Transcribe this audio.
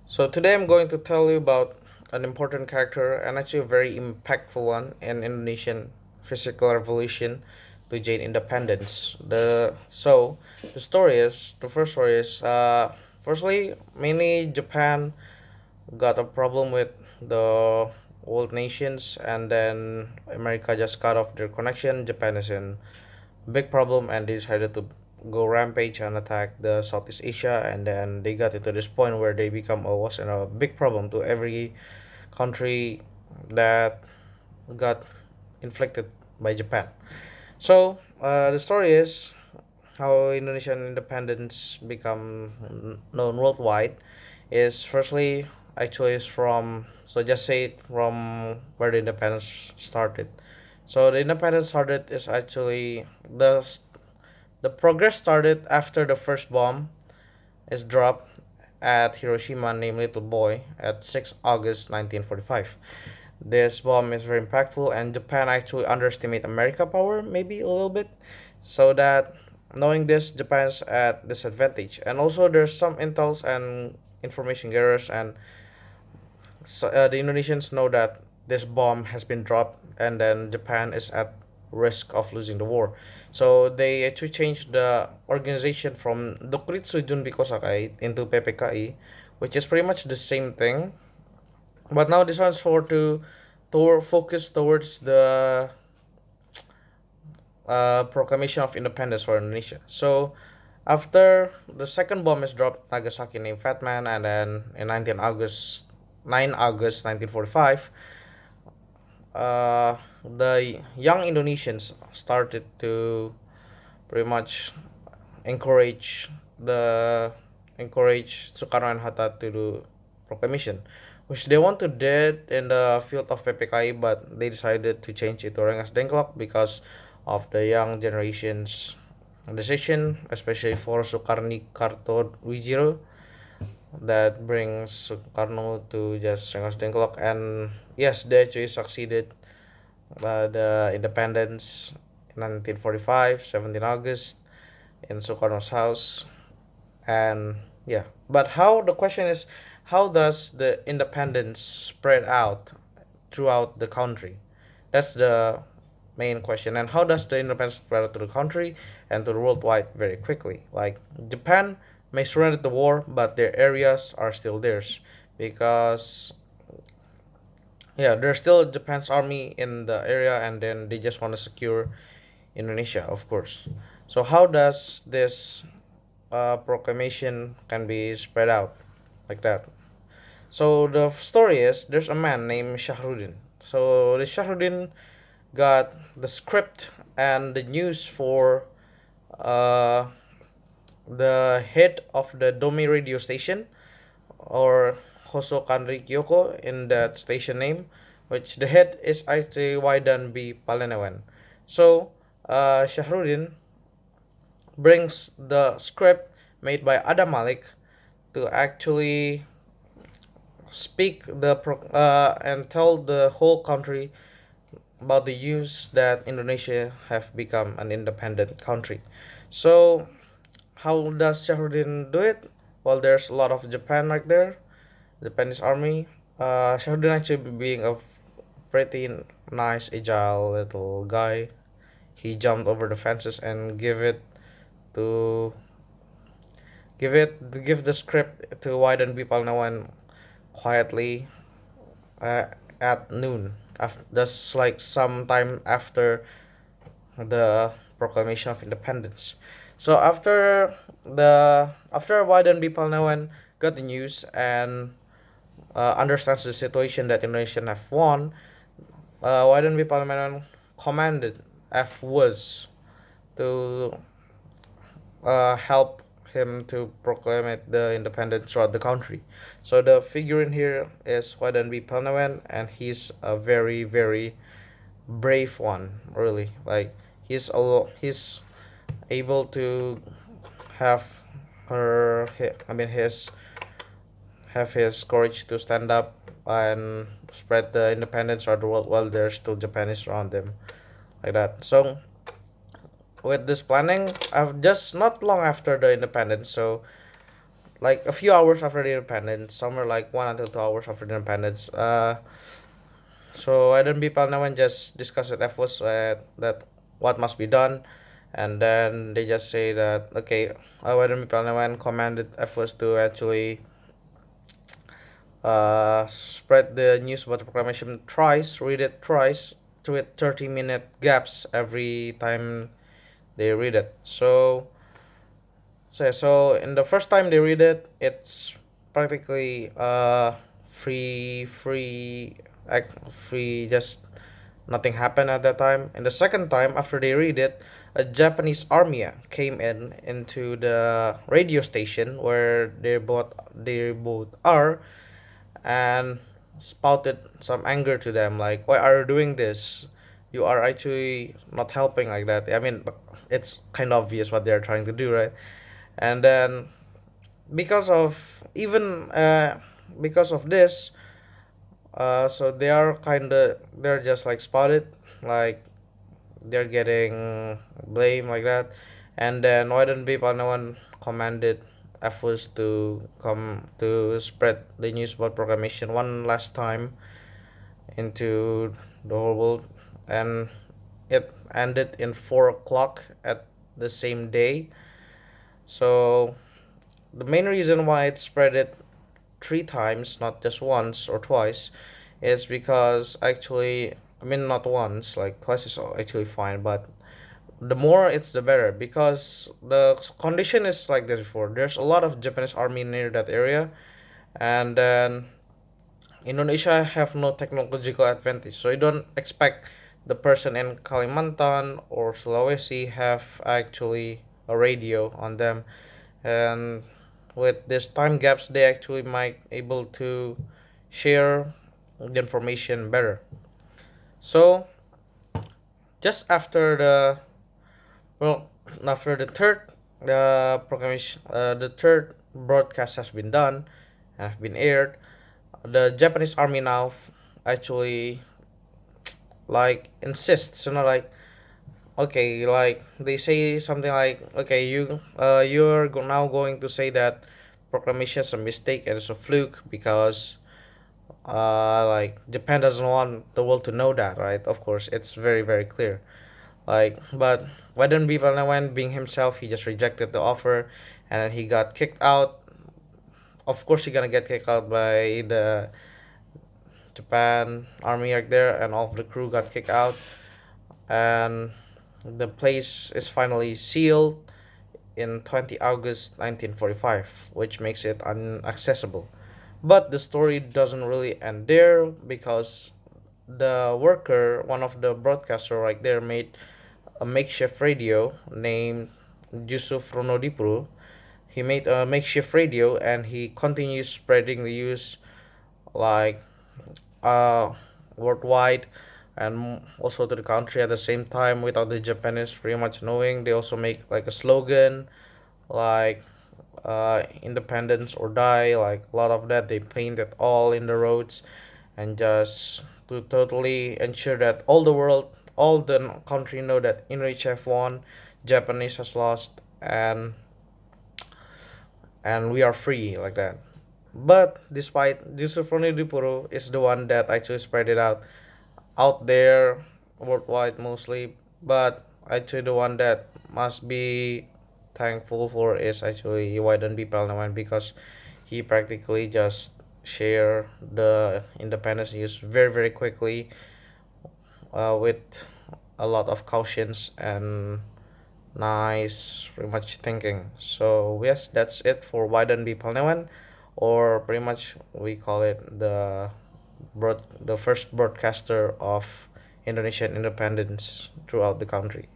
So today I'm going to tell you about an important character and actually a very impactful one in Indonesian physical revolution to gain independence. The first story is firstly mainly Japan got a problem with the old nations, and then America just cut off their connection. Japan is in big problem and they decided to go rampage and attack the Southeast Asia, and then they got into this point where they become a was a big problem to every country that got inflicted by Japan. So the story is how Indonesian independence become known worldwide is firstly actually is from, so just say it from where the independence started. So the independence started is actually the progress started after the first bomb is dropped at Hiroshima named Little Boy at 6 August 1945. This bomb is very impactful, and Japan actually underestimate America power maybe a little bit, so that knowing this, Japan's at disadvantage. And also there's some intels and information gatherers, and so, the Indonesians know that this bomb has been dropped, and then Japan is at risk of losing the war. So they actually changed the organization from Dokuritsu Junbi Kosakai into PPKI, which is pretty much the same thing. But now this one's to focus towards the proclamation of independence for Indonesia. So after the second bomb is dropped, Nagasaki named Fat Man, and then in 9 August 1945, the young Indonesians started to pretty much encourage the encourage Sukarno and Hatta to do proclamation, which they want to did in the field of PPKI, but they decided to change it to Rengas Dengklok because of the young generation's decision, especially for Sukarni Kartowijiro, that brings Soekarno to just Rengas Dengklok. And yes, they actually succeeded the independence in 1945, 17 August, in Sukarno's house. And yeah, but how the question is, how does the independence spread out throughout the country? That's the main question. And how does the independence spread out to the country and to the worldwide very quickly? Like Japan may surrender the war, but their areas are still theirs because yeah, there's still Japan's army in the area, and then they just want to secure Indonesia, of course. So how does this proclamation can be spread out like that? So the story is there's a man named Shahruddin. So the Shahruddin got the script and the news for uh, the head of the Domi radio station, or Hoso Kanri Kyoko in that station name, which the head is actually Waidan B. Palenewen. So Shahruddin brings the script made by Adam Malik to actually speak and tell the whole country about the news that Indonesia have become an independent country. So how does Shahruddin do it? Well, there's a lot of Japan right there, Japanese army. Shahruddin actually being a pretty nice, agile little guy. He jumped over the fences and to give the script to Widen people now and quietly uh, at noon. That's like sometime after the proclamation of independence. So after Widen people now and got the news and understands the situation that Indonesia have won, Widen people commanded F was to help him to proclaim it the independence throughout the country. So the figure in here is Wadan B. Palenewen, and he's a very very brave one. Really, like he's able to have I mean his have his courage to stand up and spread the independence around the world while there's still Japanese around them, like that. So with this planning, I've just not long after the independence, so like a few hours after the independence, somewhere like 1 until 2 hours after the independence. So I don't be Palenewen just discuss at FOS that what must be done, and then they just say that okay, I don't be Palenewen commanded FOS to actually spread the news about the proclamation thrice, read it thrice, with 30-minute gaps every time they read it. So in the first time they read it, it's practically free, free, just nothing happened at that time. And the second time, after they read it, a Japanese army came into the radio station where they both are, and spouted some anger to them, like, why are you doing this? You are actually not helping like that. I mean, it's kind of obvious what they're trying to do, right? And then because of even because of this, so they're just like spotted, like they're getting blame like that. And then why don't people, no one commanded efforts to come to spread the news about proclamation one last time into the whole world, and it ended in 4 o'clock at the same day. So the main reason why it spread it 3 times, not just once or twice, is because actually, I mean, not once, like twice is actually fine, but the more it's the better, because the condition is like this before. There's a lot of Japanese army near that area, and then Indonesia have no technological advantage, so you don't expect the person in Kalimantan or Sulawesi have actually a radio on them, and with this time gaps they actually might able to share the information better. So just after well the third proclamation, the third broadcast has been done and have been aired, the Japanese army now actually like insists, like, okay, like they say something like, okay, you're now going to say that proclamation is a mistake and it's a fluke because like Japan doesn't want the world to know that, right? Of course, it's very very clear. Like, but why don't be Palenewen being himself? He just rejected the offer, and then he got kicked out. Of course, he's gonna get kicked out by the Japan army right there, and all of the crew got kicked out, and the place is finally sealed in 20 August 1945, which makes it inaccessible. But the story doesn't really end there, because the worker, one of the broadcaster right there, made a makeshift radio named Yusuf Ronodipuro. He made a makeshift radio and he continues spreading the news, like uh, worldwide, and also to the country at the same time, without the Japanese pretty much knowing. They also make like a slogan, like independence or die, like a lot of that. They paint it all in the roads, and just to totally ensure that all the country know that English have won, Japanese has lost, and we are free like that. But despite this, Dipuro is the one that actually spread it out there worldwide mostly. But actually the one that must be thankful for is actually Waidan Palenewen, because he practically just share the independence news very very quickly, with a lot of cautions and nice pretty much thinking. So yes, that's it for Waidan Palenewen, or pretty much we call it the first broadcaster of Indonesian independence throughout the country.